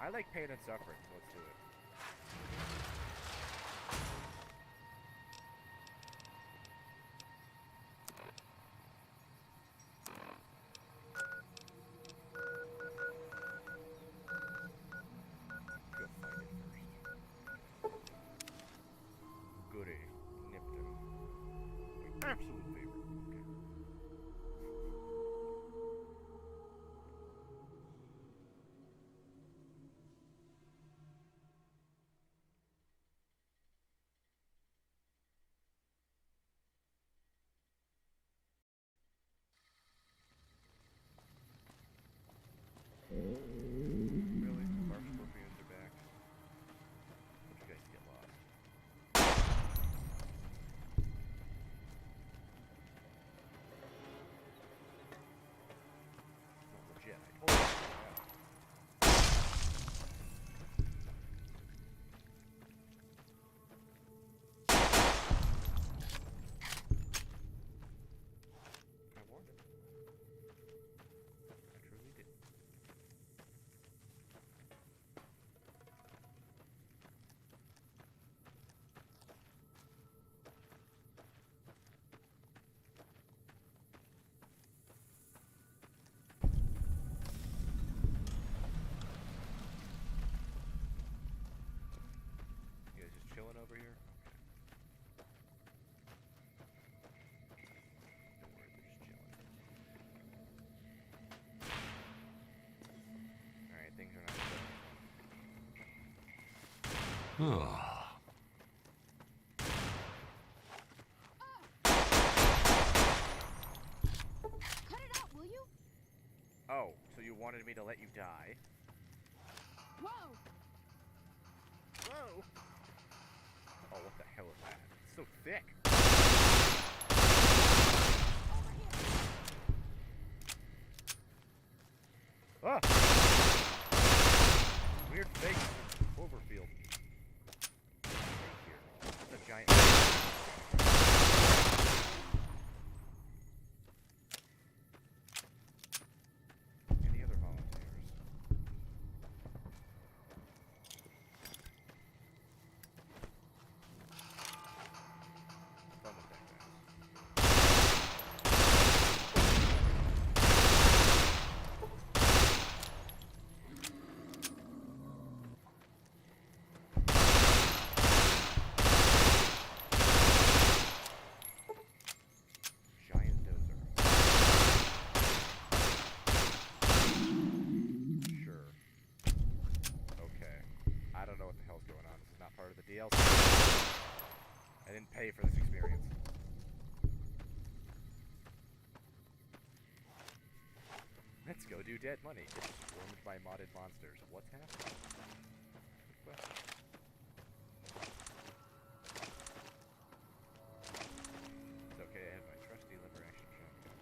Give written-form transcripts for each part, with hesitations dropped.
I like pain and suffering, so let's do it. Go find it first. Goody. Nipped him. My absolute favorite. Okay. Really? Barf scorpions are back. Want you guys to get lost. Not legit. I told you. I warned him. I truly did. You guys just chilling over here? Okay. Don't worry, they're just chilling. Alright, things are not Cut it out, will you? Oh, so you wanted me to let you die? Whoa! Whoa! Oh, what the hell is that? It's so thick! Over here! Ah! Weird face in Cloverfield. Right here. It's a giant... Any other volunteers? Fun with that, guys. Giant dozer. Sure. Okay. I don't know what the hell's going on. This is not part of the DLC. I didn't pay for this experience. Let's go do Dead Money. Get swarmed by modded monsters. What's happening? Good question. It's okay, I have my trusty lever action shotgun.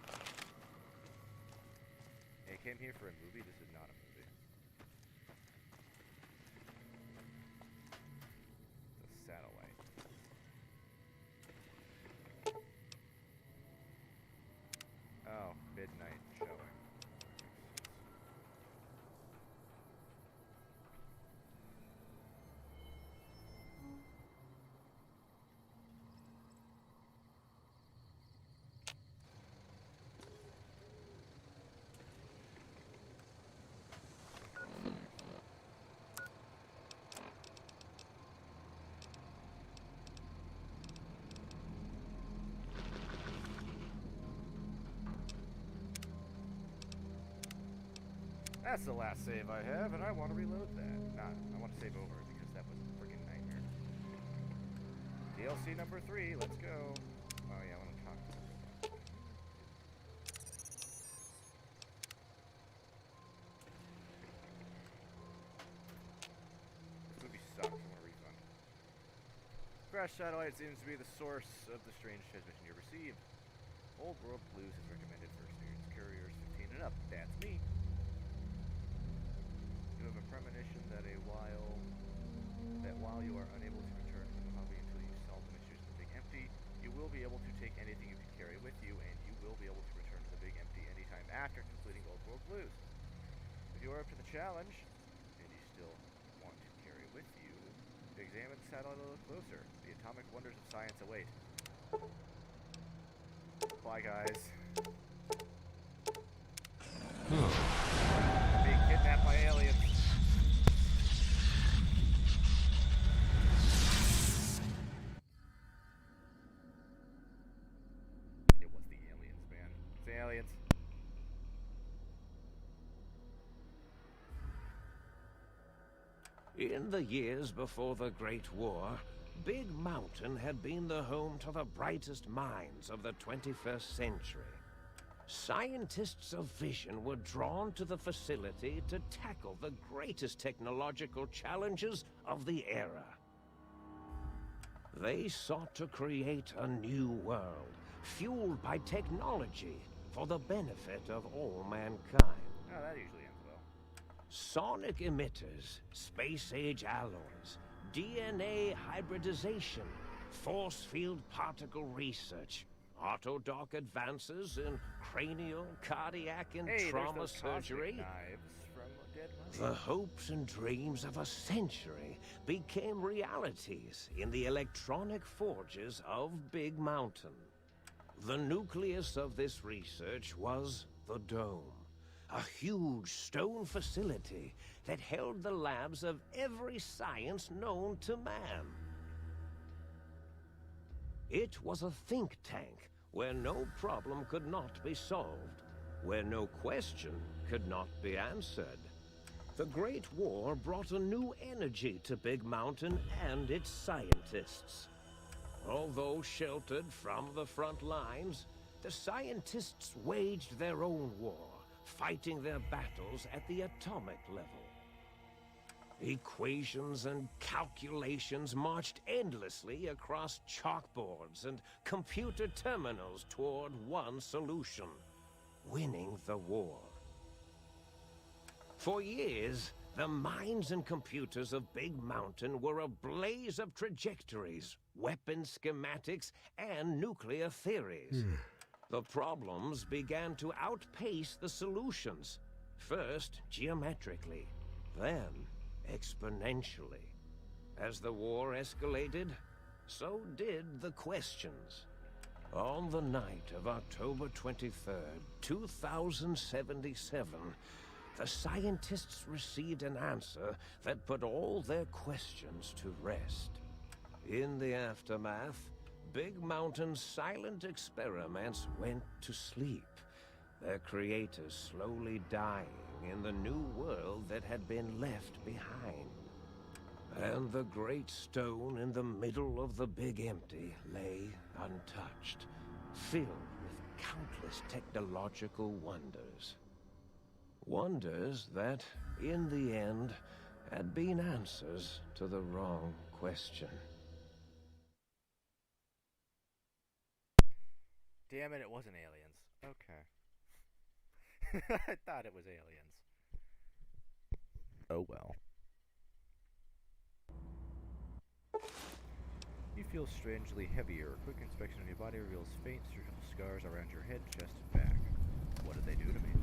Hey, I came here for a movie. This is not a movie. It's a satellite. Oh, midnight showing. That's the last save I have, and I want to reload that. Nah, I want to save over it because that was a freaking nightmare. DLC number 3, let's go. Oh yeah, I want to talk to them. This movie sucks, I want a refund. Crash satellite seems to be the source of the strange transmission you received. Old World Blues is recommended for experienced couriers 15 and up. That's me. You have a premonition that while you are unable to return to the hobby until you solve the mysteries of the Big Empty, you will be able to take anything you can carry with you, and you will be able to return to the Big Empty anytime after completing Old World Blues. If you are up to the challenge, and you still satellite a little closer. The atomic wonders of science await. Bye, guys. I'm being kidnapped by aliens. It was the aliens, man. It's the aliens. In the years before the Great War, Big Mountain had been the home to the brightest minds of the 21st century. Scientists of vision were drawn to the facility to tackle the greatest technological challenges of the era. They sought to create a new world, fueled by technology for the benefit of all mankind. Oh, that usually ends well. Sonic emitters, space-age alloys, DNA hybridization, force field particle research, autodoc advances in cranial, cardiac, and Hey, trauma there's those cosmic surgery. knives from Dead Money. The hopes and dreams of a century became realities in the electronic forges of Big Mountain. The nucleus of this research was the Dome, a huge stone facility that held the labs of every science known to man. It was a think tank where no problem could not be solved, where no question could not be answered. The Great War brought a new energy to Big Mountain and its scientists. Although sheltered from the front lines, the scientists waged their own war, fighting their battles at the atomic level. Equations and calculations marched endlessly across chalkboards and computer terminals toward one solution: winning the war. For years, the minds and computers of Big Mountain were a blaze of trajectories, weapon schematics, and nuclear theories. The problems began to outpace the solutions, first geometrically, then exponentially. As the war escalated, so did the questions. On the night of October 23rd, 2077, the scientists received an answer that put all their questions to rest. In the aftermath, Big Mountain's silent experiments went to sleep, their creators slowly dying in the new world that had been left behind. And the great stone in the middle of the Big Empty lay untouched, filled with countless technological wonders. Wonders that, in the end, had been answers to the wrong question. Damn it, it wasn't aliens. Okay. I thought it was aliens. Oh well. You feel strangely heavier. A quick inspection of your body reveals faint surgical scars around your head, chest, and back. What did they do to me?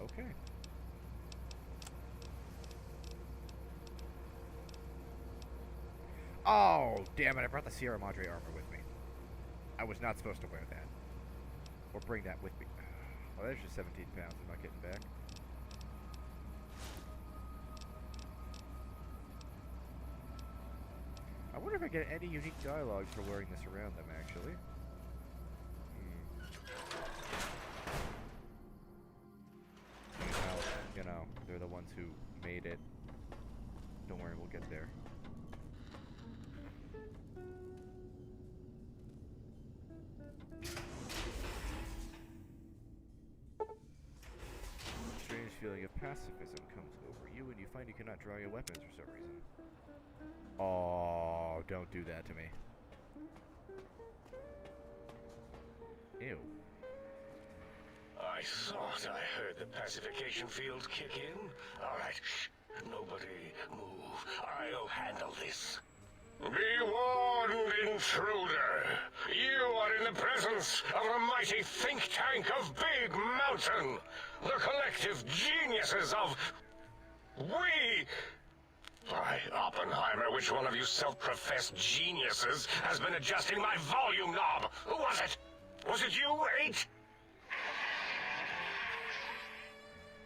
Okay. Oh, damn it, I brought the Sierra Madre armor with me. I was not supposed to wear that. Or bring that with me. Oh, there's just 17 pounds I'm not getting back. I wonder if I get any unique dialogue for wearing this around them, actually. You know, they're the ones who made it. Don't worry, we'll get there. Strange feeling of pacifism comes over you, and you find you cannot draw your weapons for some reason. Oh, don't do that to me. Ew. I thought I heard the pacification field kick in. All right, shh. Nobody move. I'll handle this. Be warned, intruder. You are in the presence of the mighty think tank of Big Mountain. The collective geniuses of... We... By Oppenheimer, which one of you self-professed geniuses has been adjusting my volume knob? Who was it? Was it you, 8?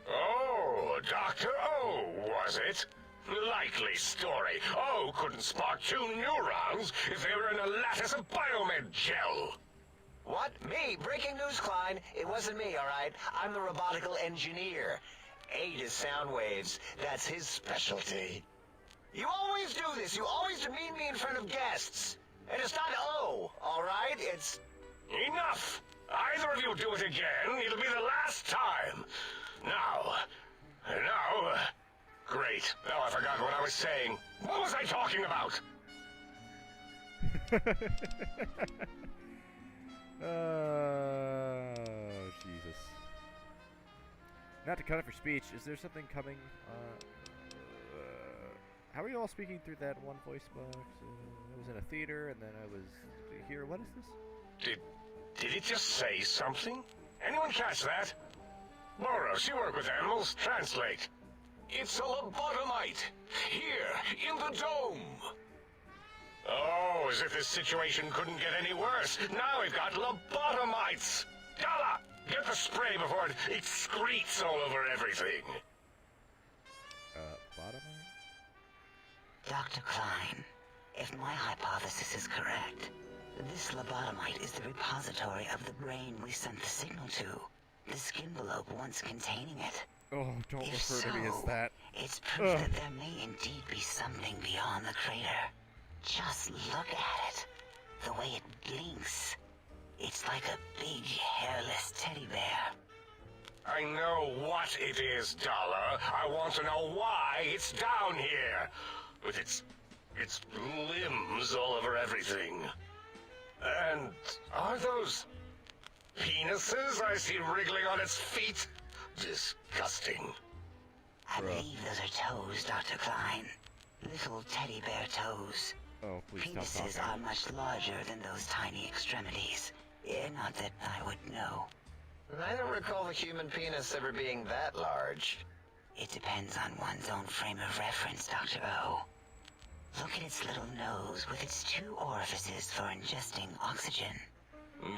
Oh, Dr. O, was it? Likely story. O couldn't spark 2 neurons if they were in a lattice of biomed gel. What? Me? Breaking news, Klein. It wasn't me, all right? I'm the robotical engineer. 8 is sound waves. That's his specialty. You always do this. You always demean me in front of guests. And it's not O, all right? It's... Enough! Either of you do it again, it'll be the last time. Now... Great. Now I forgot what I was saying. What was I talking about? Oh, Jesus. Not to cut it for speech, is there something coming? How are you all speaking through that one voice box? I was in a theater, and then I was here. What is this? Did it just say something? Anyone catch that? Boros, you work with animals. Translate. It's a lobotomite. Here, in the dome. Oh, as if this situation couldn't get any worse. Now we've got lobotomites. Dala, get the spray before it excretes all over everything. Lobotomite? Dr. Klein, if my hypothesis is correct, this lobotomite is the repository of the brain we sent the signal to. The skinvelope once containing it. Oh, don't If refer to me as so, that. it's proof that there may indeed be something beyond the crater. Just look at it. The way it blinks. It's like a big, hairless teddy bear. I know what it is, Dala. I want to know why it's down here. With its limbs all over everything. And are those penises I see wriggling on its feet? Disgusting. I believe those are toes, Dr. Klein. Little teddy bear toes. Oh, please stop Penises talking. are much larger than those tiny extremities. Not that I would know. I don't recall the human penis ever being that large. It depends on one's own frame of reference, Dr. O. Look at its little nose with its 2 orifices for ingesting oxygen.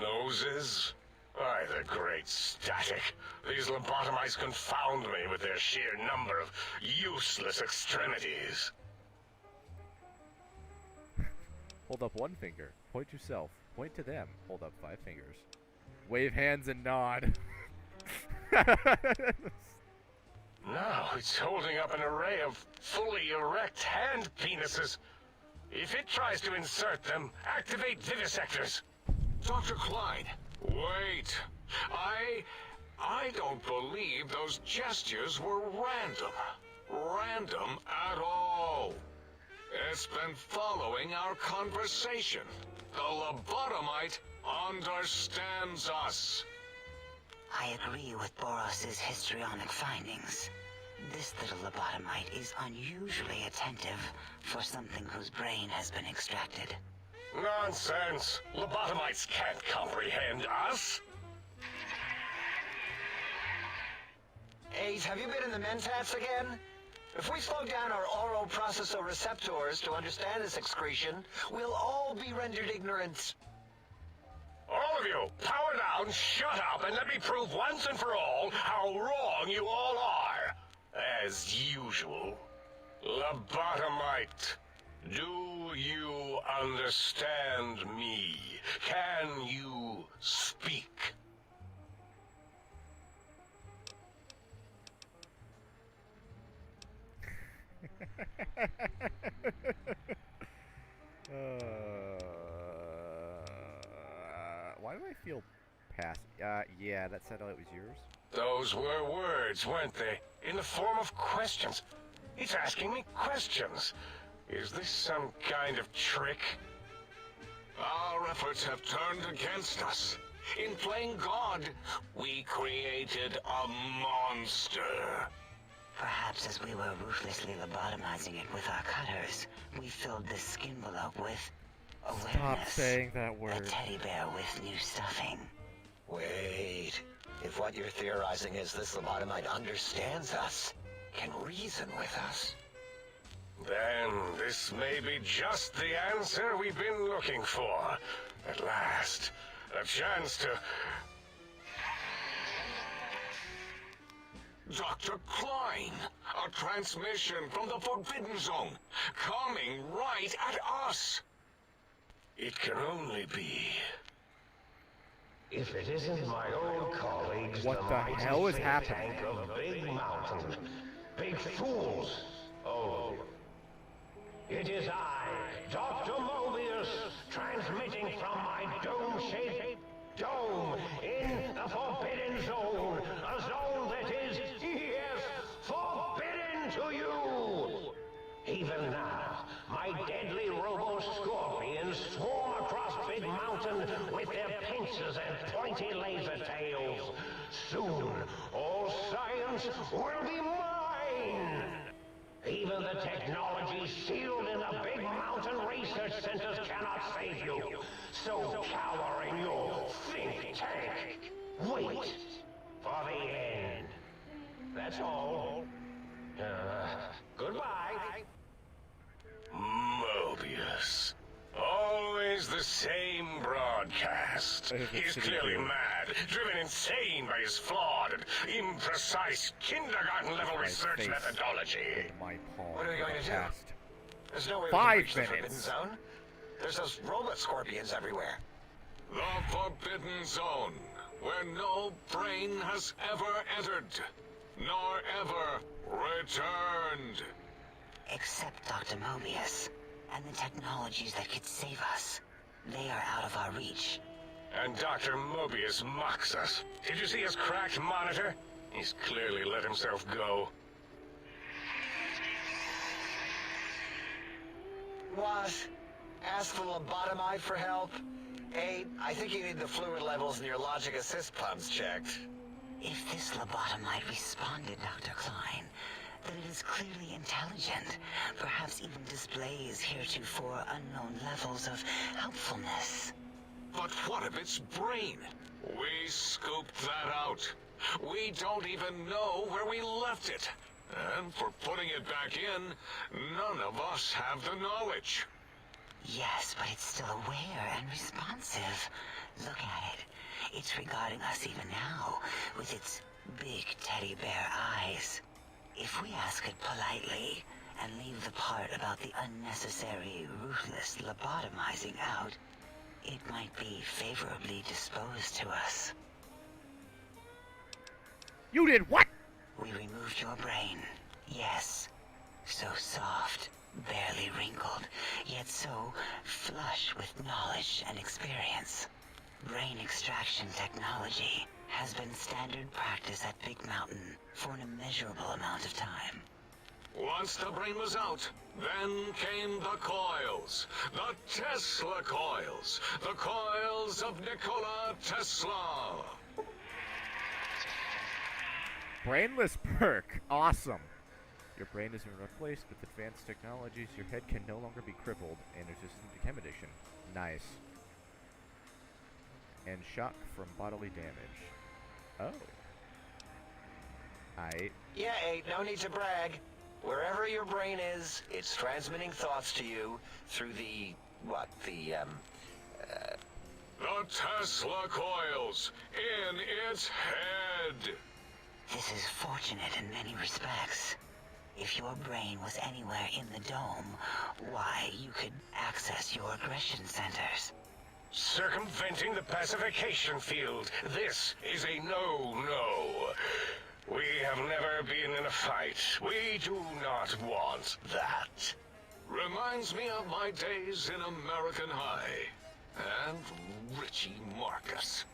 Noses? Why, the great static. These lobotomites confound me with their sheer number of useless extremities. Hold up 1 finger. Point to self. Point to them. Hold up 5 fingers. Wave hands and nod. Now it's holding up an array of fully erect hand penises. If it tries to insert them, activate vivisectors. Dr. Klein, wait. I don't believe those gestures were random. Random at all. It's been following our conversation. The lobotomite understands us. I agree with Boros's histrionic findings. This little lobotomite is unusually attentive for something whose brain has been extracted. Nonsense. Lobotomites can't comprehend us. 8, have you been in the mentats again? If we slow down our oral processoreceptors to understand this excretion, we'll all be rendered ignorant. All of you, power down, shut up, and let me prove once and for all how wrong you all are. As usual. Lobotomite, do you understand me? Can you speak? Why do I feel past? Yeah, that satellite was yours. Those were words, weren't they? In the form of questions. It's asking me questions. Is this some kind of trick? Our efforts have turned against us. In playing God, we created a monster. Perhaps as we were ruthlessly lobotomizing it with our cutters, we filled this skin envelope with awareness. Stop saying that A word. teddy bear with new stuffing. Wait. If what you're theorizing is this lobotomite understands us, can reason with us, Then this may be just the answer we've been looking for. At last, a chance to... Dr. Klein, a transmission from the Forbidden Zone, coming right at us. It can only be... If it isn't my old colleagues, What the mighty hell is think happening? tank of Big Mountain. Big fools, all of you. It is I, Dr. Mobius, transmitting from my dome-shaped dome in the Forbidden Zone. A zone that is, yes, forbidden to you. Even now, my deadly robo-scorpions swarm across Big Mountain with their pincers and pointy laser tails. Soon, all science will be mine. Even the technology sealed in the Big Mountain research centers cannot save you. So cower in your think tank. Wait for the end. That's all. Goodbye. Mobius. Always the same broadcast. He's clearly mad, driven insane by his flawed and imprecise kindergarten-level research face. methodology. My palm. What are we going to do? Cast. There's no way we 5 can reach the Forbidden minutes. Zone. There's those robot scorpions everywhere. The Forbidden Zone, where no brain has ever entered, nor ever returned. Except Dr. Mobius, and the technologies that could save us. They are out of our reach. And Dr. Mobius mocks us. Did you see his cracked monitor? He's clearly let himself go. What? Ask the lobotomite for help? Hey, I think you need the fluid levels in your logic assist pumps checked. If this lobotomite responded, Dr. Klein, then it is clearly intelligent, perhaps even displays heretofore unknown levels of helpfulness. But what of its brain? We scooped that out. We don't even know where we left it. And for putting it back in, none of us have the knowledge. Yes, but it's still aware and responsive. Look at it. It's regarding us even now, with its big teddy bear eyes. If we ask it politely, and leave the part about the unnecessary, ruthless lobotomizing out, it might be favorably disposed to us. You did what? We removed your brain. Yes. So soft, barely wrinkled, yet so flush with knowledge and experience. Brain extraction technology has been standard practice at Big Mountain for an immeasurable amount of time. Once the brain was out, then came the coils. The Tesla coils. The coils of Nikola Tesla. Brainless perk. Awesome. Your brain has been replaced with advanced technologies. Your head can no longer be crippled and resistant to chem addiction. Nice. And shock from bodily damage. Oh. Yeah, ain't no need to brag. Wherever your brain is, it's transmitting thoughts to you through the Tesla coils in its head. This is fortunate in many respects. If your brain was anywhere in the dome, why, you could access your aggression centers. Circumventing the pacification field. This is a no-no. We have never been in a fight. We do not want that. Reminds me of my days in American High. And Richie Marcus.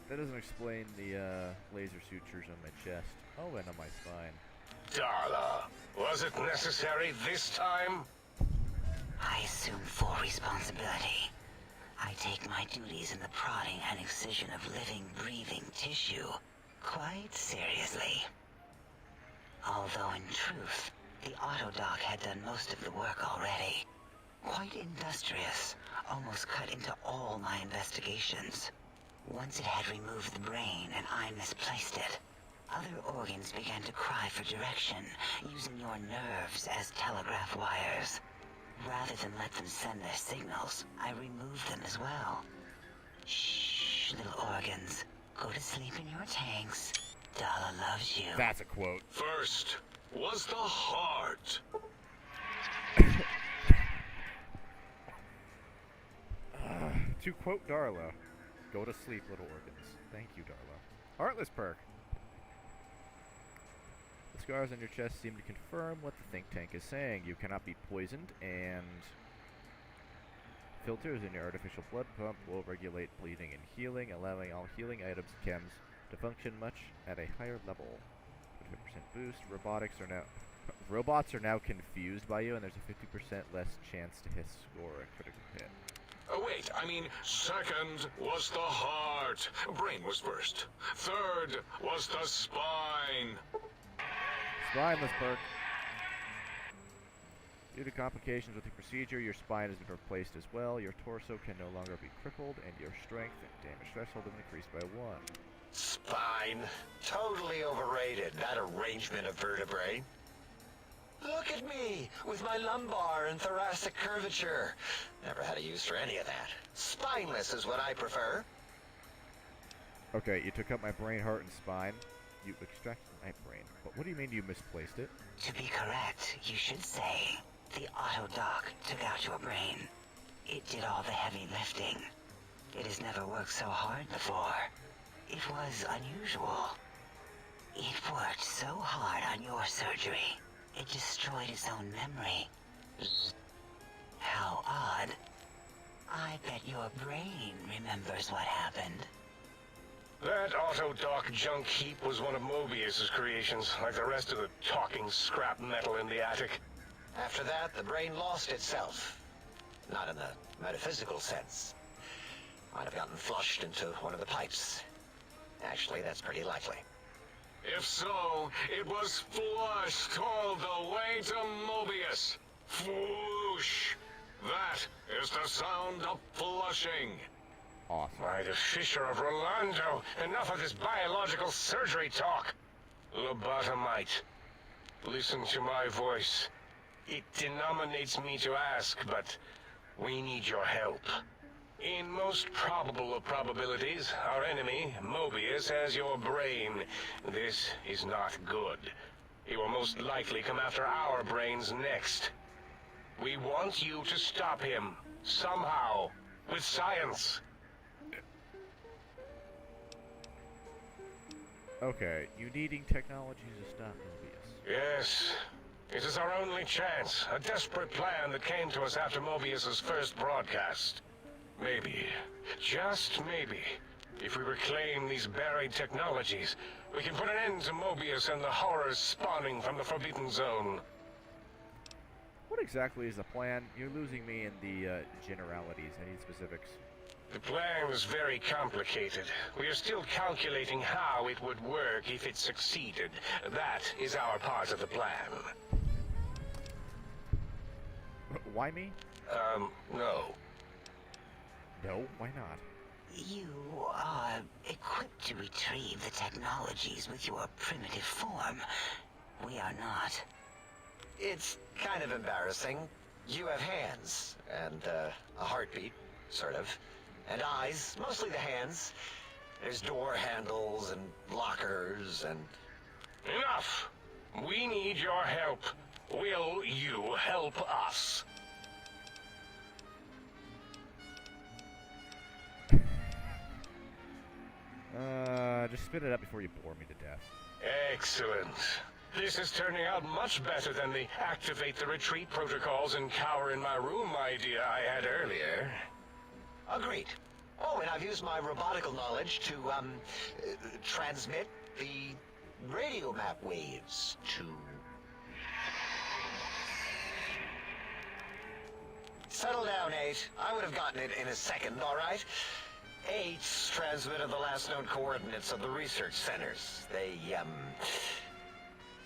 That doesn't explain the laser sutures on my chest. Oh, and on my spine. Darla, was it necessary this time? I assume full responsibility. I take my duties in the prodding and excision of living, breathing tissue quite seriously. Although in truth, the autodoc had done most of the work already. Quite industrious, almost cut into all my investigations. Once it had removed the brain and I misplaced it, other organs began to cry for direction, using your nerves as telegraph wires. Rather than let them send their signals, I removed them as well. Shh, little organs. Go to sleep in your tanks. Dala loves you. That's a quote. First was the heart. To quote Darla, go to sleep, little organs. Thank you, Darla. Heartless perk. The scars on your chest seem to confirm what the think tank is saying. You cannot be poisoned, and filters in your artificial blood pump will regulate bleeding and healing, allowing all healing items and chems to function much at a higher level. 25% boost. Robots are now confused by you, and there's a 50% less chance to score a critical hit. Oh, wait, I mean, second was the heart. Brain was first. Third was the spine. Spineless perk. Due to complications with the procedure, your spine has been replaced as well. Your torso can no longer be crippled, and your strength and damage threshold have increased by 1. Spine. Totally overrated, that arrangement of vertebrae. Look at me, with my lumbar and thoracic curvature. Never had a use for any of that. Spineless is what I prefer. Okay, you took out my brain, heart, and spine. You extracted my brain. But what do you mean you misplaced it? To be correct, you should say, the autodoc took out your brain. It did all the heavy lifting. It has never worked so hard before. It was unusual. It worked so hard on your surgery, it destroyed its own memory. How odd. I bet your brain remembers what happened. That autodoc junk heap was one of Mobius's creations, like the rest of the talking scrap metal in the attic. After that, the brain lost itself. Not in the metaphysical sense. Might have gotten flushed into one of the pipes. Actually, that's pretty likely. If so, it was flushed all the way to Mobius. Fwoosh. That is the sound of flushing. Awesome. By the Fisher of Rolando, enough of this biological surgery talk. Lobotomite, listen to my voice. It denominates me to ask, but we need your help. In most probable of probabilities, our enemy, Mobius, has your brain. This is not good. He will most likely come after our brains next. We want you to stop him, somehow, with science. Okay, you needing technology to stop Mobius. Yes. It is our only chance. A desperate plan that came to us after Mobius's first broadcast. Maybe, just maybe, if we reclaim these buried technologies, we can put an end to Mobius and the horrors spawning from the Forbidden Zone. What exactly is the plan? You're losing me in the generalities. I need specifics. The plan is very complicated. We are still calculating how it would work if it succeeded. That is our part of the plan. Why me? No. No, why not? You are equipped to retrieve the technologies with your primitive form. We are not. It's kind of embarrassing. You have hands, and a heartbeat, sort of. And eyes, mostly the hands. There's door handles and lockers and... Enough! We need your help. Will you help us? Just spit it up before you bore me to death. Excellent. This is turning out much better than the activate the retreat protocols and cower in my room idea I had earlier. Agreed. Oh, and I've used my robotical knowledge to, transmit the radio map waves to... Settle down, 8. I would have gotten it in a second, all right? 8's transmitted the last known coordinates of the research centers. They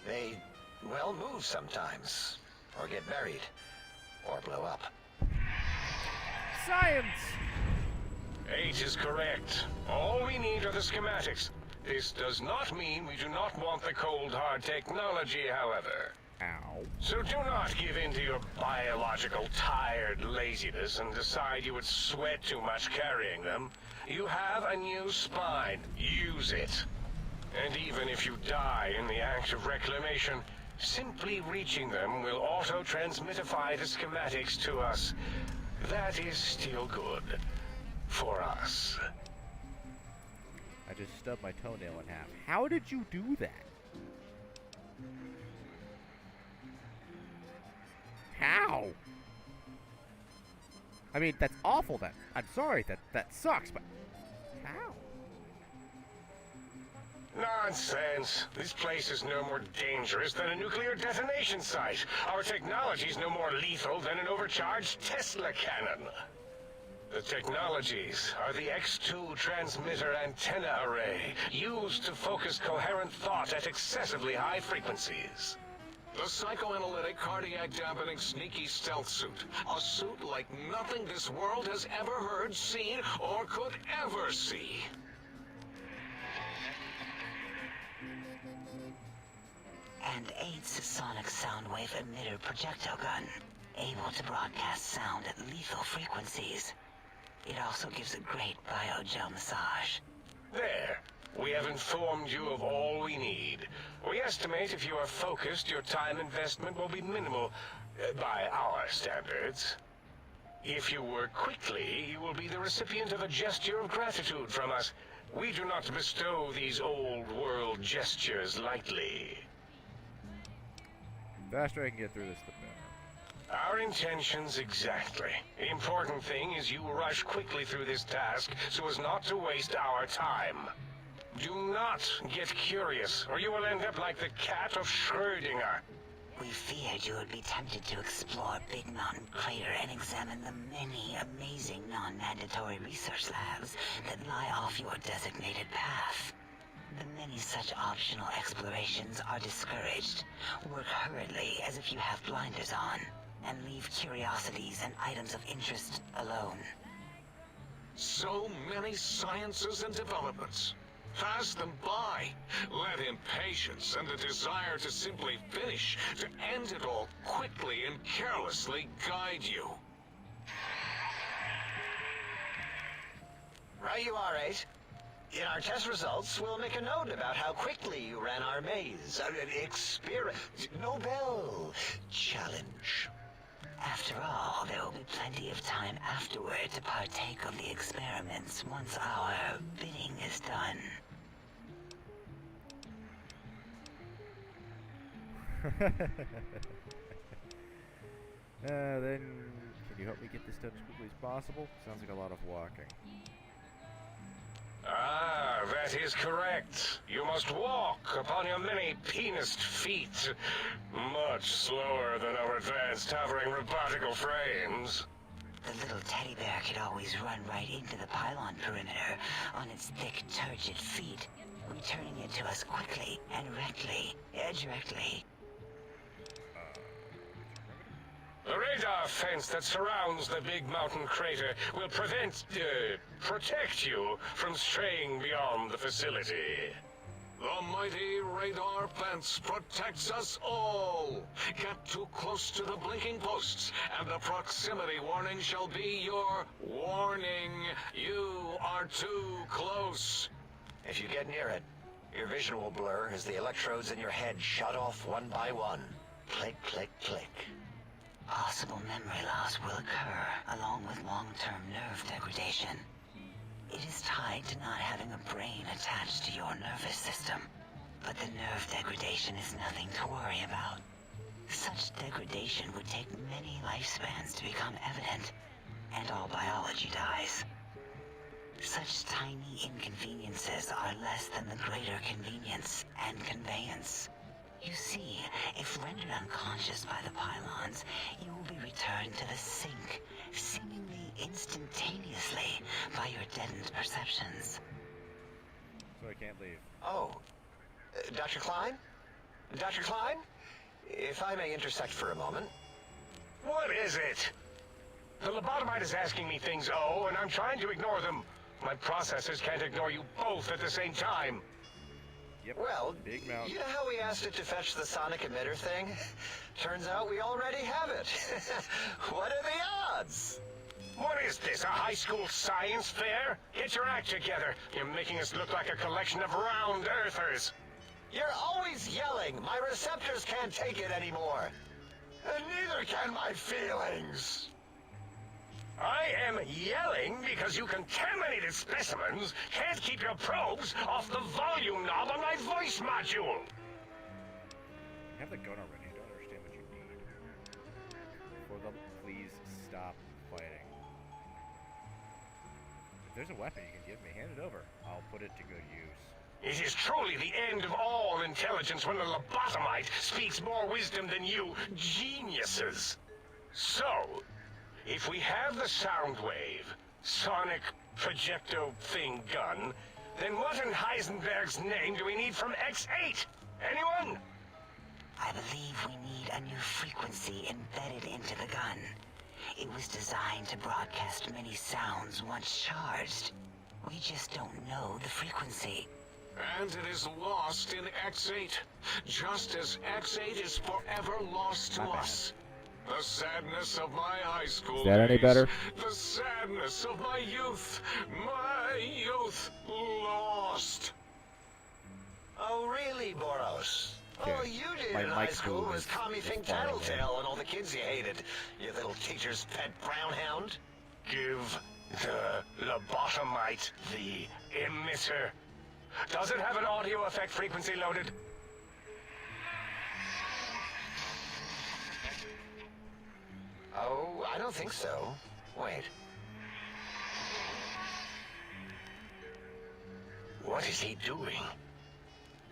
They, well, move sometimes. Or get buried. Or blow up. Science! 8 is correct. All we need are the schematics. This does not mean we do not want the cold hard technology, however. Ow. So do not give in to your biological tired laziness and decide you would sweat too much carrying them. You have a new spine. Use it. And even if you die in the act of reclamation, simply reaching them will auto-transmitify the schematics to us. That is still good. For us. I just stubbed my toenail in half. How did you do that? How? I mean, that's awful. I'm sorry. That sucks. But how? Nonsense. This place is no more dangerous than a nuclear detonation site. Our technology's no more lethal than an overcharged Tesla cannon. The technologies are the X2 transmitter antenna array, used to focus coherent thought at excessively high frequencies. The psychoanalytic, cardiac dampening, sneaky stealth suit. A suit like nothing this world has ever heard, seen, or could ever see. And aids sonic sound wave emitter projectile gun, able to broadcast sound at lethal frequencies. It also gives a great biogel massage. There. We have informed you of all we need. We estimate if you are focused, your time investment will be minimal, by our standards. If you work quickly, you will be the recipient of a gesture of gratitude from us. We do not bestow these old-world gestures lightly. The faster I can get through this, the better. Our intentions exactly. The important thing is you rush quickly through this task so as not to waste our time. Do not get curious, or you will end up like the cat of Schrödinger. We feared you would be tempted to explore Big Mountain Crater and examine the many amazing non-mandatory research labs that lie off your designated path. The many such optional explorations are discouraged. Work hurriedly as if you have blinders on, and leave curiosities and items of interest alone. So many sciences and developments. Pass them by. Let impatience and the desire to simply finish, to end it all quickly and carelessly guide you. Right you are, 8. In our test results, we'll make a note about how quickly you ran our maze. Nobel challenge. After all, there will be plenty of time afterward to partake of the experiments once our bidding is done. Then, can you help me get this done as quickly as possible? Sounds like a lot of walking. Ah, that is correct. You must walk upon your many penised feet. Much slower than our advanced hovering robotical frames. The little teddy bear could always run right into the pylon perimeter on its thick, turgid feet, returning it to us quickly and directly. The radar fence that surrounds the Big Mountain Crater will protect you from straying beyond the facility. The mighty radar fence protects us all. Get too close to the blinking posts, and the proximity warning shall be your warning. You are too close. If you get near it, your vision will blur as the electrodes in your head shut off one by one. Click, click, click. Possible memory loss will occur, along with long-term nerve degradation. It is tied to not having a brain attached to your nervous system, but the nerve degradation is nothing to worry about. Such degradation would take many lifespans to become evident, and all biology dies. Such tiny inconveniences are less than the greater convenience and conveyance. You see, if rendered unconscious by the pylons, you will be returned to the sink, seemingly instantaneously, by your deadened perceptions. So I can't leave. Oh, Dr. Klein? Dr. Klein, if I may intersect for a moment. What is it? The lobotomite is asking me things, and I'm trying to ignore them. My processors can't ignore you both at the same time. Yep. Well, Big mouth. you know how we asked it to fetch the sonic emitter thing? Turns out we already have it. What are the odds? What is this, a high school science fair? Get your act together. You're making us look like a collection of round earthers. You're always yelling. My receptors can't take it anymore. And neither can my feelings. I am yelling because you contaminated specimens can't keep your probes off the volume knob on my voice module. You have the gun already. I don't understand what you need. For the please stop fighting. If there's a weapon you can give me, hand it over. I'll put it to good use. It is truly the end of all intelligence when the lobotomite speaks more wisdom than you geniuses. So, if we have the sound wave, sonic projecto thing gun, then what in Heisenberg's name do we need from X8? Anyone? I believe we need a new frequency embedded into the gun. It was designed to broadcast many sounds once charged. We just don't know the frequency. And it is lost in X8, just as X8 is forever lost to Not bad. us. The sadness of my high school Is that any days, better? The sadness of my youth lost. Oh, really, Boros? Okay. All you did My in high mic school boom was is call me Think falling in. Tattletale and all the kids you hated. You little teacher's pet brown hound. Give the lobotomite the emitter. Does it have an audio effect frequency loaded? Oh, I don't think so. Wait. What is he doing?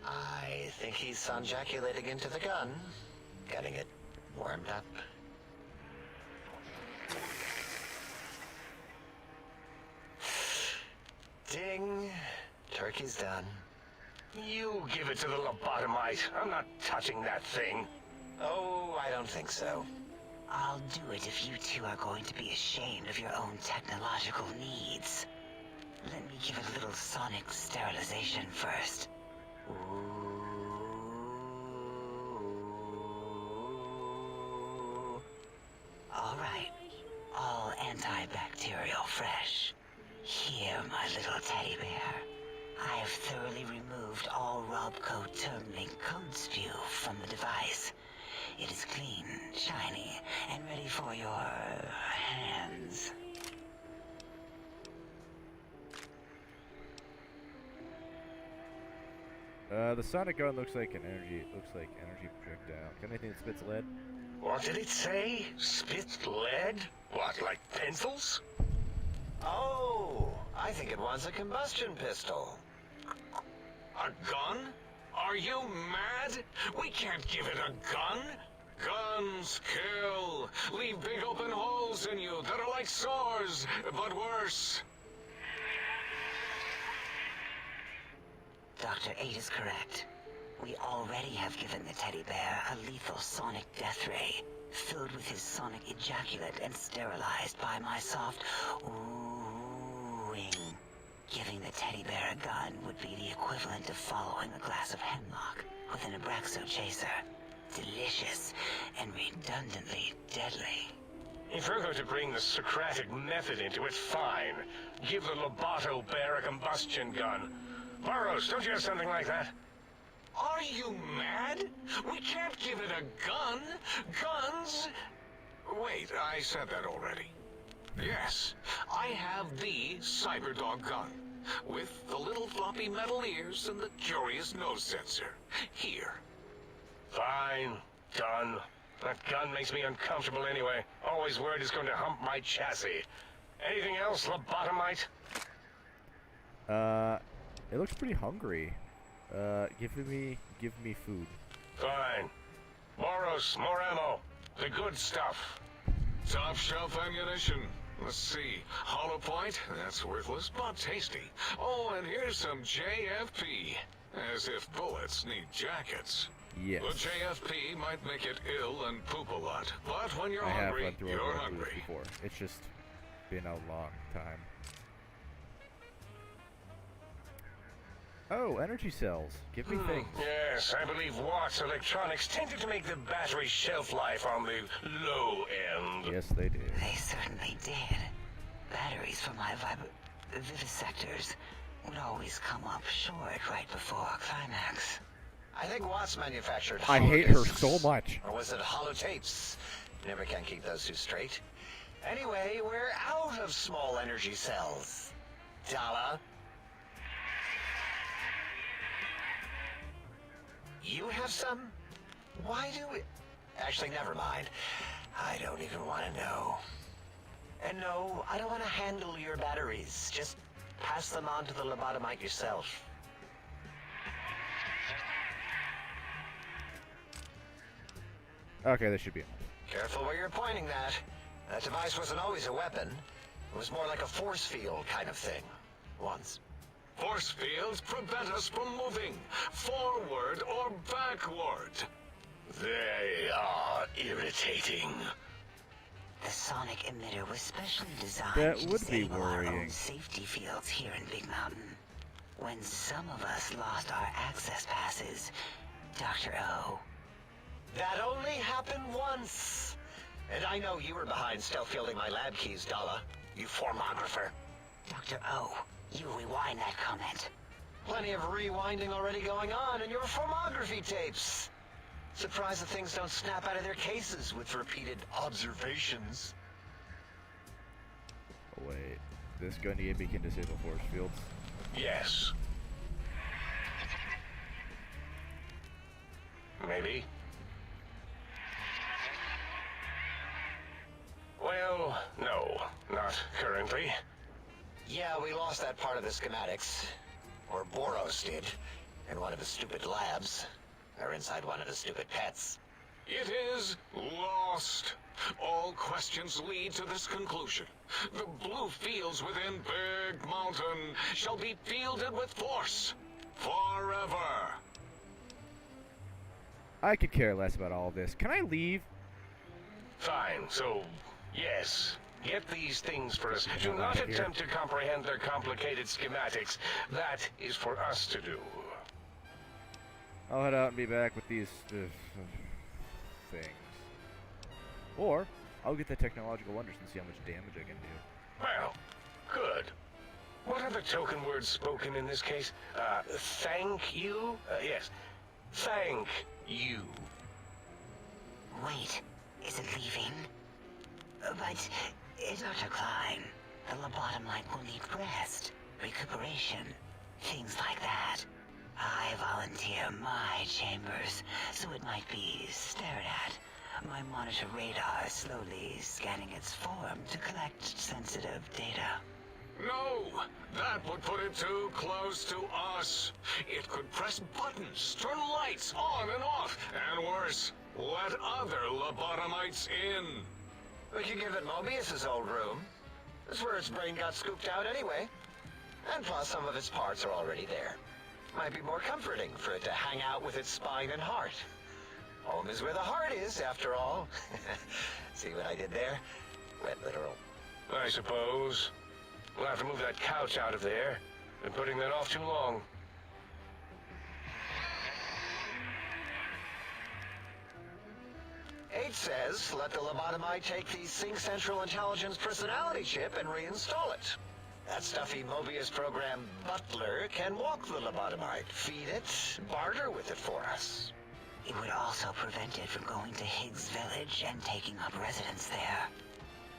I think he's sonjaculating into the gun. Getting it warmed up. Ding. Turkey's done. You give it to the lobotomite. I'm not touching that thing. Oh, I don't think so. I'll do it if you two are going to be ashamed of your own technological needs. Let me give it a little sonic sterilization first. All right. All antibacterial fresh. Here, my little teddy bear. I have thoroughly removed all Robco termlink code spew from the device. It is clean, shiny, and ready for your hands. The sonic gun looks like energy projectile. Got anything that spits lead? What did it say? Spit lead? What, like pencils? Oh, I think it wants a combustion pistol. A gun? Are you mad? We can't give it a gun. Guns kill. Leave big open holes in you that are like sores, but worse. Dr. 8 is correct. We already have given the teddy bear a lethal sonic death ray, filled with his sonic ejaculate and sterilized by my soft oohing. Giving the teddy bear a gun would be the equivalent of following a glass of hemlock with an Abraxo chaser. Delicious and redundantly deadly. If we're going to bring the Socratic method into it, fine. Give the Loboto bear a combustion gun. Burroughs, don't you have something like that? Are you mad? We can't give it a gun. Guns... Wait, I said that already. Yes, I have the Cyberdog gun, with the little floppy metal ears and the curious nose sensor. Here. Fine. Done. That gun makes me uncomfortable anyway. Always worried it's going to hump my chassis. Anything else, lobotomite? It looks pretty hungry. Give me food. Fine. Boros, more ammo. The good stuff. Top shelf ammunition. Let's see. Hollow point? That's worthless, but tasty. Oh, and here's some JFP. As if bullets need jackets. Yes. The JFP might make it ill and poop a lot, but when you're I have hungry, run through you're over hungry. before. It's just been a long time. Oh, energy cells. Give me things. Yes, I believe Watt's Electronics tended to make the battery shelf life on the low end. Yes, they do. They certainly did. Batteries for my vivisectors would always come up short right before climax. I think Watts manufactured I hate her holodiscs. so much. Or was it holotapes? Never can keep those two straight. Anyway, we're out of small energy cells. Dala? You have some? Why do we... Actually, never mind. I don't even want to know. And no, I don't want to handle your batteries. Just pass them on to the lobotomite yourself. Okay, this should be enough. Careful where you're pointing that. That device wasn't always a weapon. It was more like a force field kind of thing. Once. Force fields prevent us from moving forward or backward. They are irritating. The sonic emitter was specially designed That to would be disable our worrying. own safety fields here in Big Mountain. When some of us lost our access passes, Dr. O. That only happened once. And I know you were behind stealth fielding my lab keys, Dala. You formographer. Dr. O, you rewind that comment. Plenty of rewinding already going on in your formography tapes. Surprised that things don't snap out of their cases with repeated observations. Oh, wait. This gun EMP can disable force fields. Yes. Maybe. Well, no, not currently. Yeah, we lost that part of the schematics. Or Boros did. In one of his stupid labs. Or inside one of his stupid pets. It is lost. All questions lead to this conclusion. The blue fields within Big Mountain shall be fielded with force forever. I could care less about all of this. Can I leave? Fine, so, yes. Get these things for us. Do Get not out of here. attempt to comprehend their complicated schematics. That is for us to do. I'll head out and be back with these things. Or, I'll get the technological wonders and see how much damage I can do. Well, good. What are the token words spoken in this case? Thank you? Yes. Thank you. Wait, is it leaving? But, Dr. Klein, the lobotomite will need rest, recuperation, things like that. I volunteer my chambers, so it might be stared at. My monitor radar slowly scanning its form to collect sensitive data. No, that would put it too close to us. It could press buttons, turn lights on and off, and worse, let other lobotomites in. We could give it Mobius's old room. This is where its brain got scooped out anyway. And plus, some of its parts are already there. Might be more comforting for it to hang out with its spine and heart. Home is where the heart is, after all. See what I did there? Wet literal. I suppose. We'll have to move that couch out of there. Been putting that off too long. H says, let the lobotomite take the Sync Central Intelligence personality chip and reinstall it. That stuffy Mobius program butler can walk the lobotomite, feed it, barter with it for us. It would also prevent it from going to Higgs Village and taking up residence there.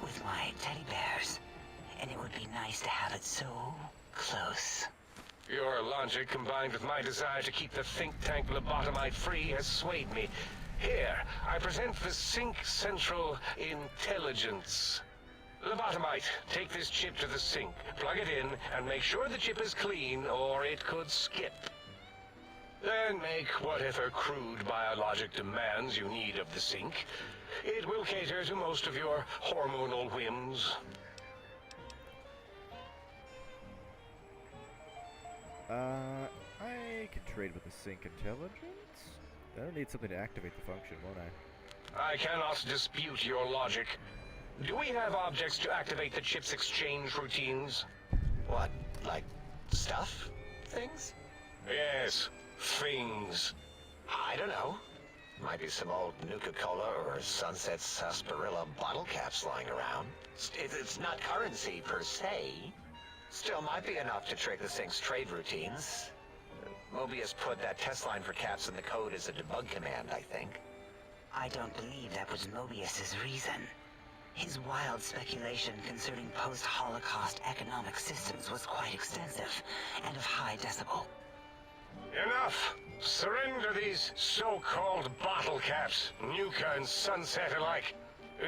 With my teddy bears. And it would be nice to have it so close. Your logic combined with my desire to keep the think tank lobotomite free has swayed me. Here, I present the Sync Central Intelligence. Lobotomite, take this chip to the sink, plug it in, and make sure the chip is clean, or it could skip. Then make whatever crude biologic demands you need of the sink. It will cater to most of your hormonal whims. I can trade with the Sync Intelligence. That'll need something to activate the function, won't I? I cannot dispute your logic. Do we have objects to activate the chip's exchange routines? What, like stuff? Things? Yes, things. I don't know. Might be some old Nuka-Cola or Sunset Sarsaparilla bottle caps lying around. It's not currency per se. Still might be enough to trick the thing's trade routines. Mobius put that test line for caps in the code as a debug command, I think. I don't believe that was Mobius's reason. His wild speculation concerning post-Holocaust economic systems was quite extensive and of high decibel. Enough! Surrender these so-called bottle caps, Nuka and Sunset alike.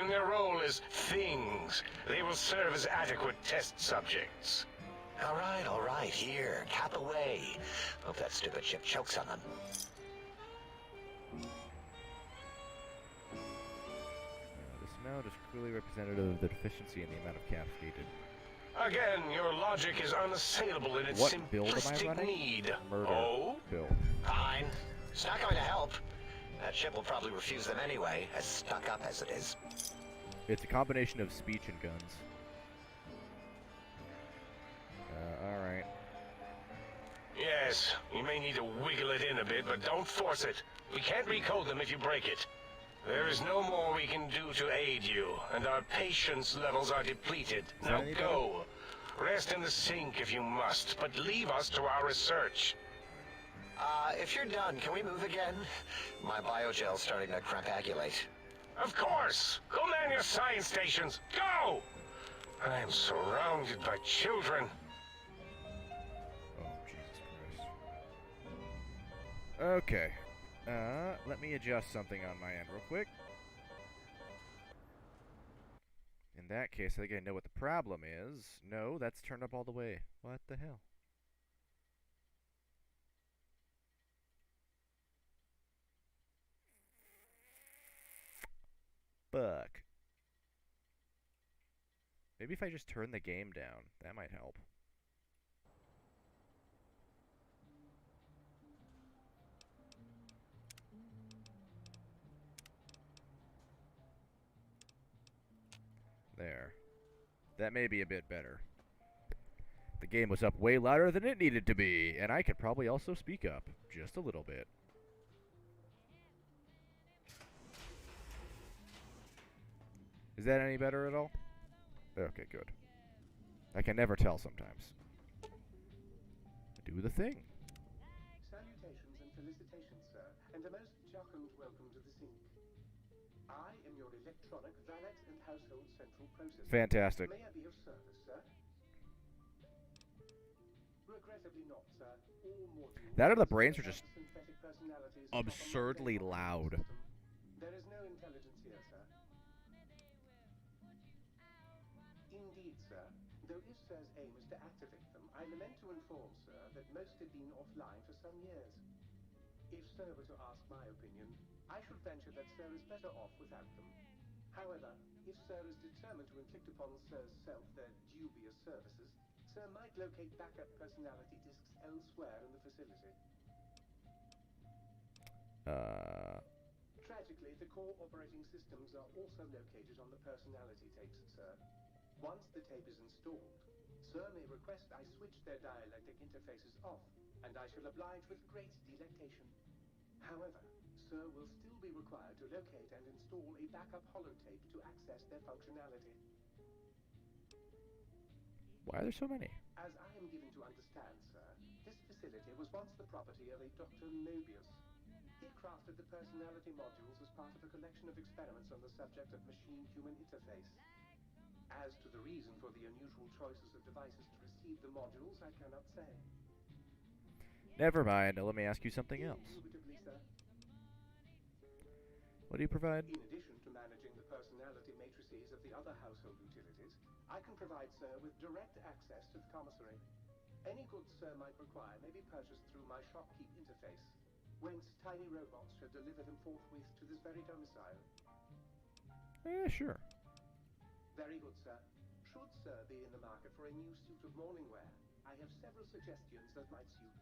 In their role as things, they will serve as adequate test subjects. All right, here, cap away. Hope that stupid chip chokes on them. This amount is clearly representative of the deficiency in the amount of caps needed. Again, your logic is unassailable in its What build am I simplistic running? need. Murder Oh? build. Fine. It's not going to help. That chip will probably refuse them anyway, as stuck up as it is. It's a combination of speech and guns. Alright. Yes, you may need to wiggle it in a bit, but don't force it. We can't recode them if you break it. There is no more we can do to aid you, and our patience levels are depleted. Now any go. Rest in the sink if you must, but leave us to our research. If you're done, can we move again? My biogel's starting to crampagulate. Of course! Go man your science stations! Go! I am surrounded by children. Oh, Jesus Christ. Okay. Let me adjust something on my end real quick. In that case, I think I know what the problem is. No, that's turned up all the way. What the hell? Fuck. Maybe if I just turn the game down, that might help. There. That may be a bit better. The game was up way louder than it needed to be, and I could probably also speak up, just a little bit. Is that any better at all? Okay, good. I can never tell sometimes. Do the thing. Salutations and felicitations, sir, and a most jocund welcome to the sink. I am your electronic valet and household central processor. Fantastic. May I be of service, sir? Regrettably not, sir. All modules That or the brains are just synthetic personalities absurdly loud. There is no intelligence here, sir. Indeed, sir. Though if Sir's aim is to activate them, I lament to inform, sir, that most have been offline for some years. If Sir were to ask my opinion, I should venture that Sir is better off without them. However, if Sir is determined to inflict upon Sir's self their dubious services, Sir might locate backup personality disks elsewhere in the facility. Tragically, the core operating systems are also located on the personality tapes, sir. Once the tape is installed, Sir may request I switch their dialectic interfaces off, and I shall oblige with great delectation. However, Sir will still be required to locate and install a backup holotape to access their functionality. Why are there so many? As I am given to understand, sir, this facility was once the property of a Dr. Mobius. He crafted the personality modules as part of a collection of experiments on the subject of machine-human interface. As to the reason for the unusual choices of devices to receive the modules, I cannot say. Never mind. Let me ask you something else. Indubitably, sir. What do you provide? In addition to managing the personality matrices of the other household utilities, I can provide Sir with direct access to the commissary. Any goods Sir might require may be purchased through my shopkeep interface, whence tiny robots should deliver them forthwith to this very domicile. Sure. Very good, sir. Should Sir be in the market for a new suit of morning wear, I have several suggestions that might suit.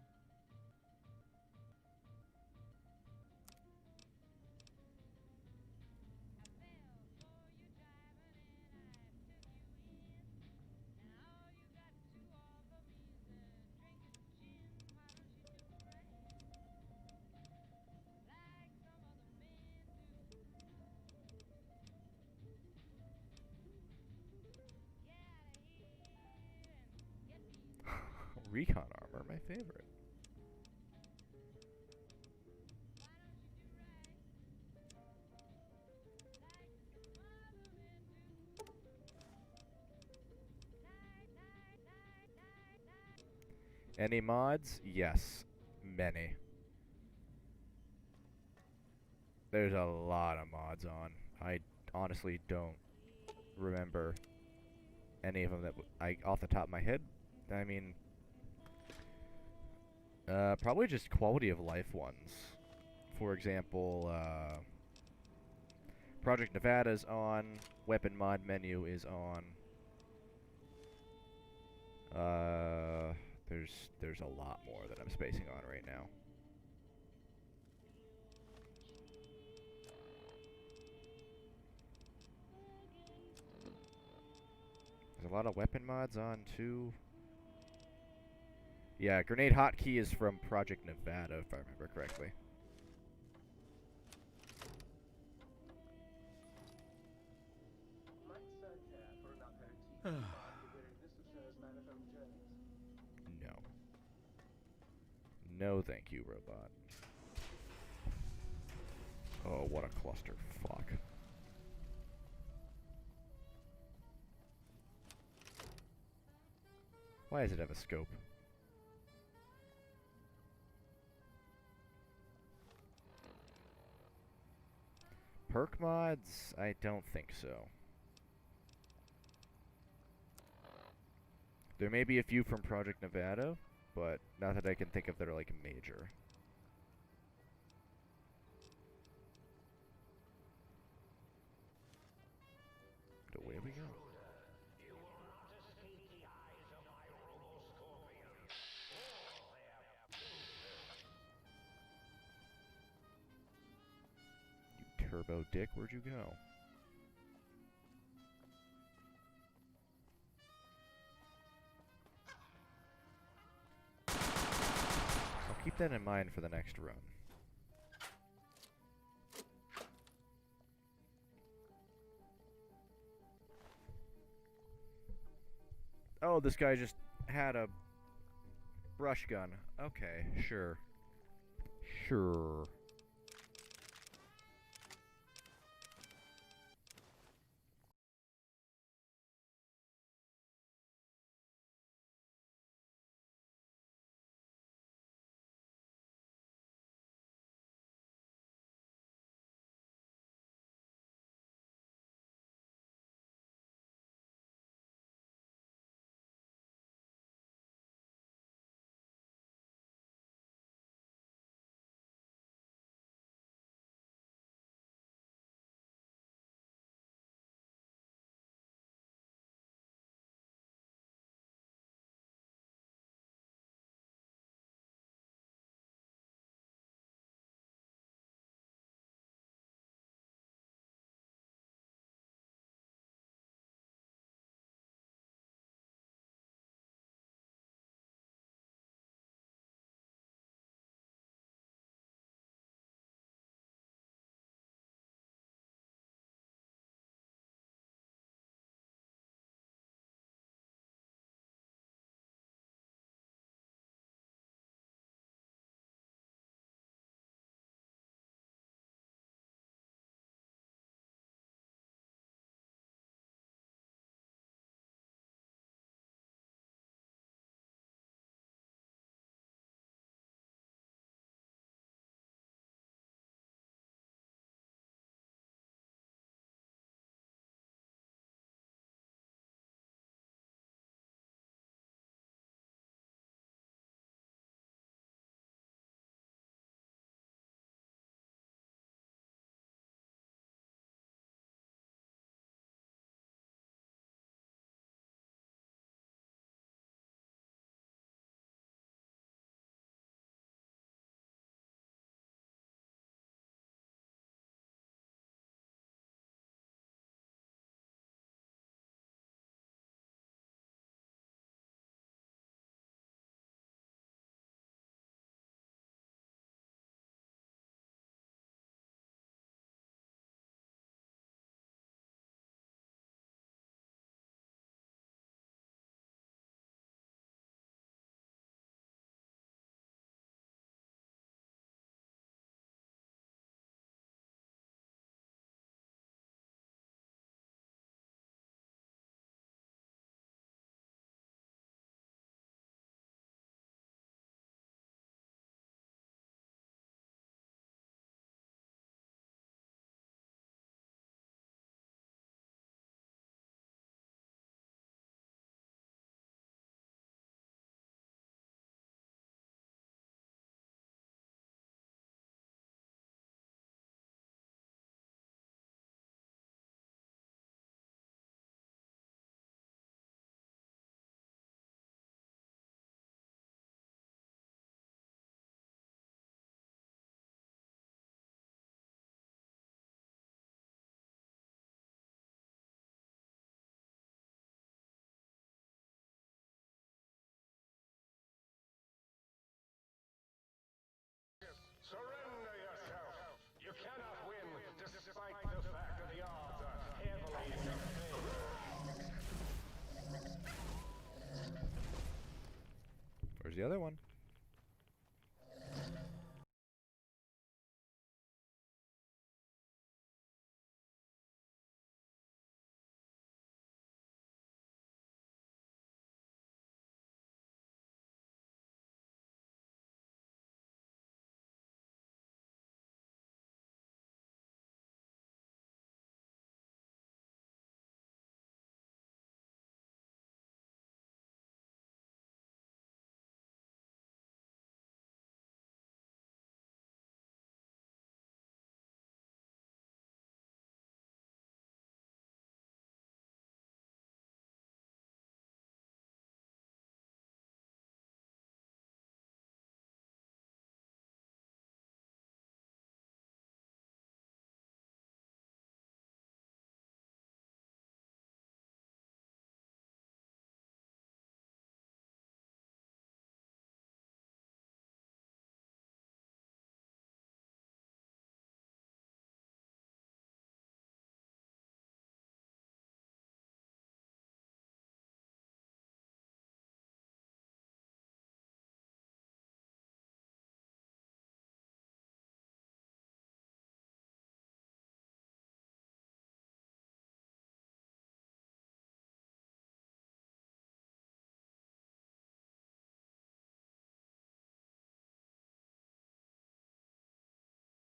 Recon armor, my favorite. Any mods? Yes. Many. There's a lot of mods on. I honestly don't remember any of them that off the top of my head. I mean, probably just quality of life ones. For example, Project Nevada's on. Weapon mod menu is on. There's a lot more that I'm spacing on right now. There's a lot of weapon mods on too. Yeah, grenade hotkey is from Project Nevada, if I remember correctly. Might Sir care for an aperitif to find the weariness of Sir's manifold journeys? No. No, thank you, robot. Oh, what a cluster. Fuck. Why does it have a scope? Perk mods? I don't think so. There may be a few from Project Nevada, but not that I can think of that are like major. Away we go. You turbo dick, where'd you go? I'll keep that in mind for the next run. Oh, this guy just had a brush gun. Okay, sure. Sure. Where's the other one?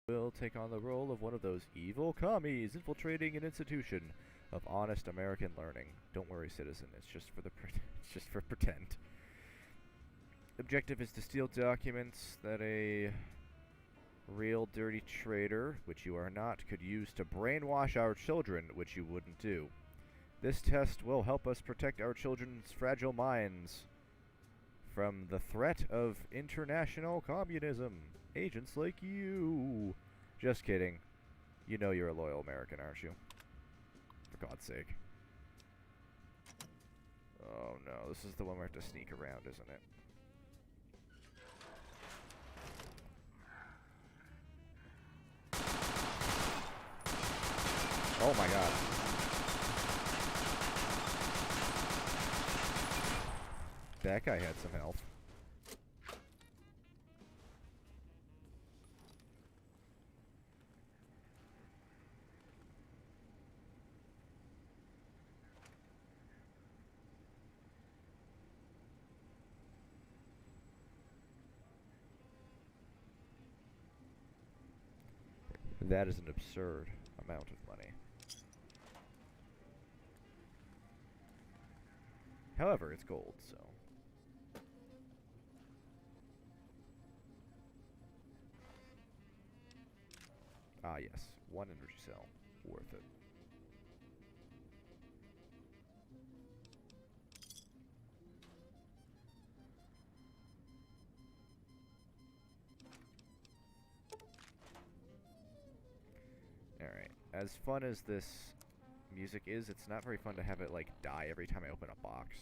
Will take on the role of one of those evil commies infiltrating an institution of honest American learning. Don't worry, citizen. It's just for the it's just for pretend. Objective is to steal documents that a real dirty traitor, which you are not, could use to brainwash our children, which you wouldn't do. This test will help us protect our children's fragile minds from the threat of international communism. Agents like you. Just kidding. You know you're a loyal American, aren't you? For God's sake. Oh no, this is the one we have to sneak around, isn't it? Oh my god. That guy had some health. That is an absurd amount of money. However, it's gold, so... Ah, yes. One energy cell. Worth it. Alright. As fun as this music is, it's not very fun to have it, like, die every time I open a box.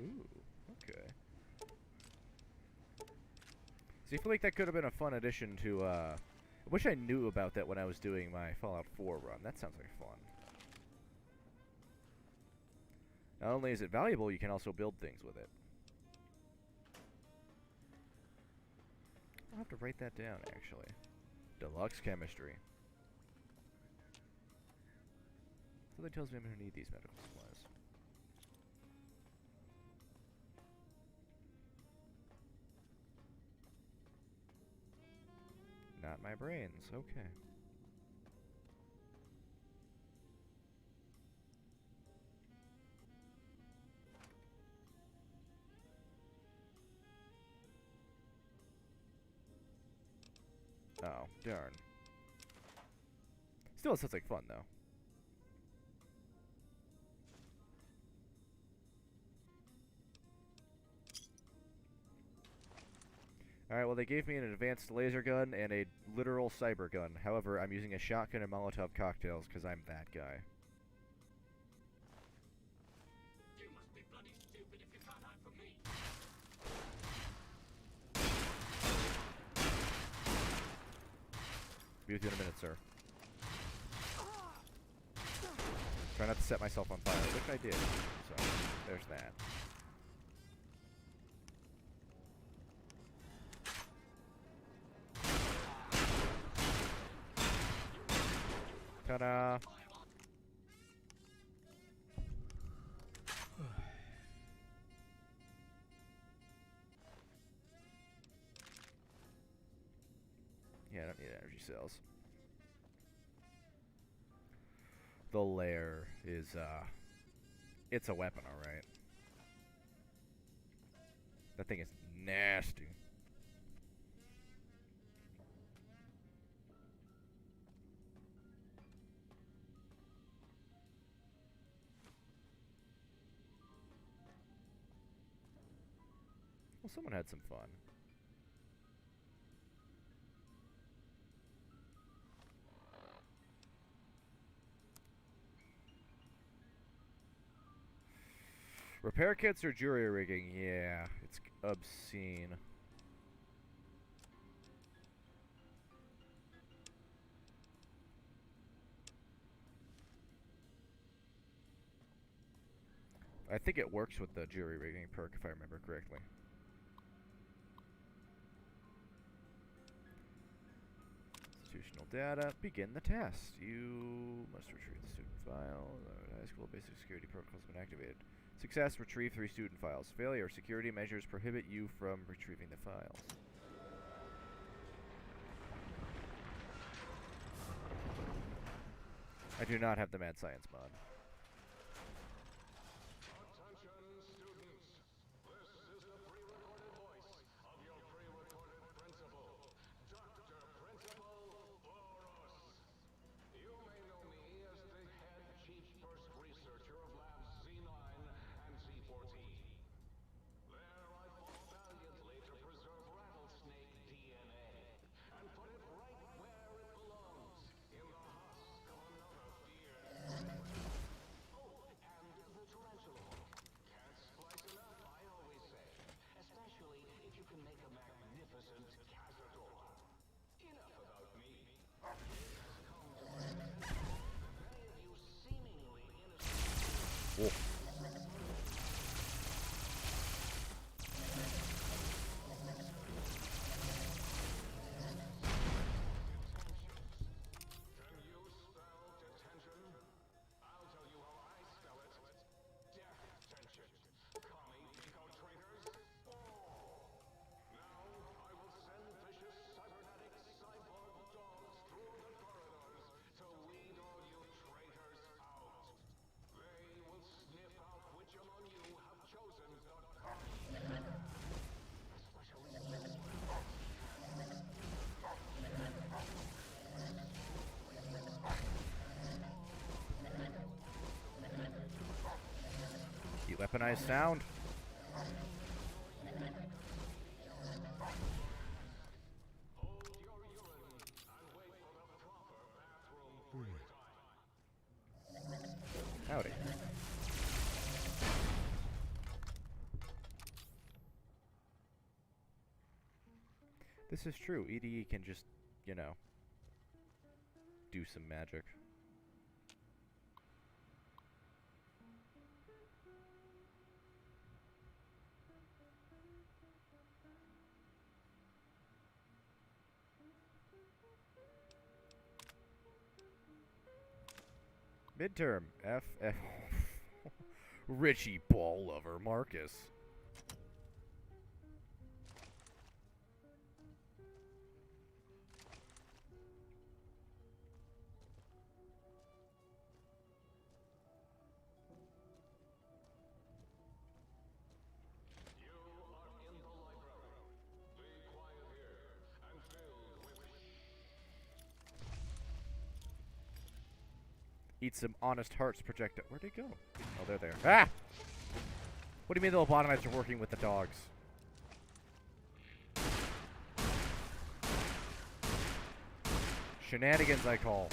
Ooh, okay. See, I feel like that could have been a fun addition to, I wish I knew about that when I was doing my Fallout 4 run. That sounds like fun. Not only is it valuable, you can also build things with it. I'll have to write that down, actually. Deluxe chemistry. So that tells me I'm going to need these medical supplies. Not my brains, okay. Oh, darn. Still, it sounds like fun, though. Alright, well, they gave me an advanced laser gun and a literal cyber gun. However, I'm using a shotgun and Molotov cocktails because I'm that guy. You must be bloody stupid if you can't hide from me. Be with you in a minute, sir. Try not to set myself on fire, which I did. So, there's that. Ta-da! Yeah, I don't need energy cells. The lair is, it's a weapon, alright. That thing is nasty. Well, someone had some fun. Repair kits or jury rigging? Yeah, it's obscene. I think it works with the jury rigging perk, if I remember correctly. Institutional data. Begin the test. You must retrieve the student file. High school basic security protocols have been activated. Success, retrieve 3 student files. Failure, security measures prohibit you from retrieving the files. I do not have the mad science mod. Attention, students. This is the pre-recorded voice of your pre-recorded principal, Dr. Principal Boros. You may know me as the head chief first researcher of Labs Z9 and Z14. There I fought valiantly to preserve rattlesnake DNA and put it right where it belongs, in the husk of another fierce. Oh, and the tarantula hook. Can't splice enough, I always say. Especially if you can make a magnificent cazadora. Enough about me. It has come to my attention that many of you seemingly innocent Whoa. Can you spell detention? I'll tell you how I spell it. Death-tension. Commie pico traitors. Now I will send vicious cybernetic cyborg dogs through the corridors to weed all you traitors out. They will sniff out which among you have chosen the commie path. Especially Weaponized sound. hold your urine and wait for the proper bathroom break time. Howdy. This is true. EDE can just, you know, do some magic. Midterm. F. Richie ball lover Marcus. You are in the library. Be quiet here and filled with Eat some honest hearts projectile. Where'd they go? Oh, they're there. Ah! What do you mean the lobotomites are working with the dogs? Shenanigans, I call.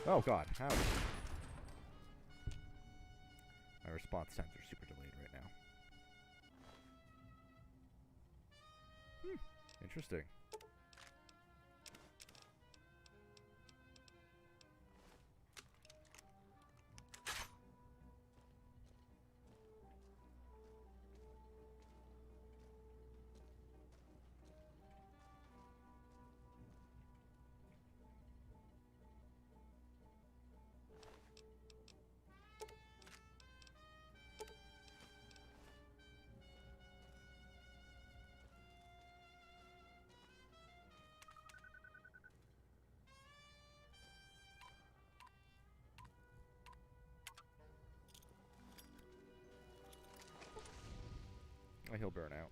Oh god, how? My response times are super delayed right now. Interesting. He'll burn out.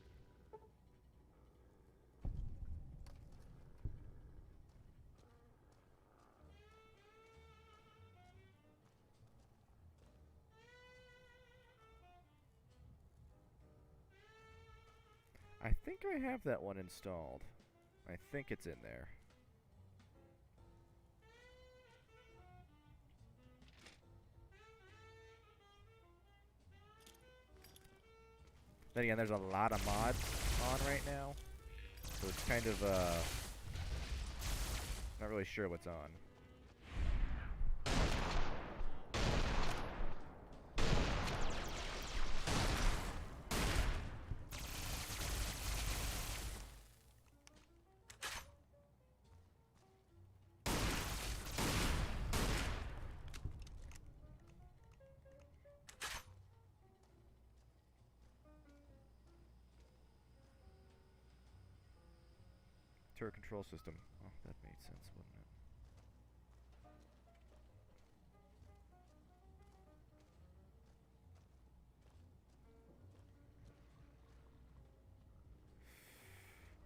I think I have that one installed. I think it's in there. Then again, there's a lot of mods on right now, so it's kind of not really sure what's on. Turret control system. Oh, that made sense, wouldn't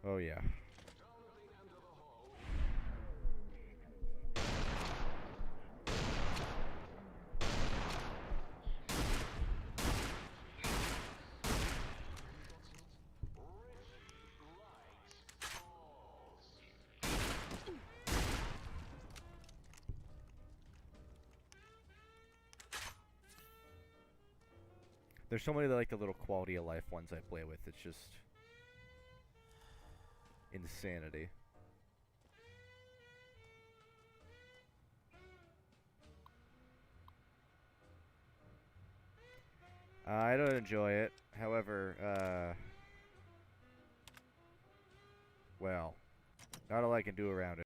it? Oh yeah. There's so many like the little quality of life ones I play with. It's just insanity. I don't enjoy it. However, well, not all I can do around it.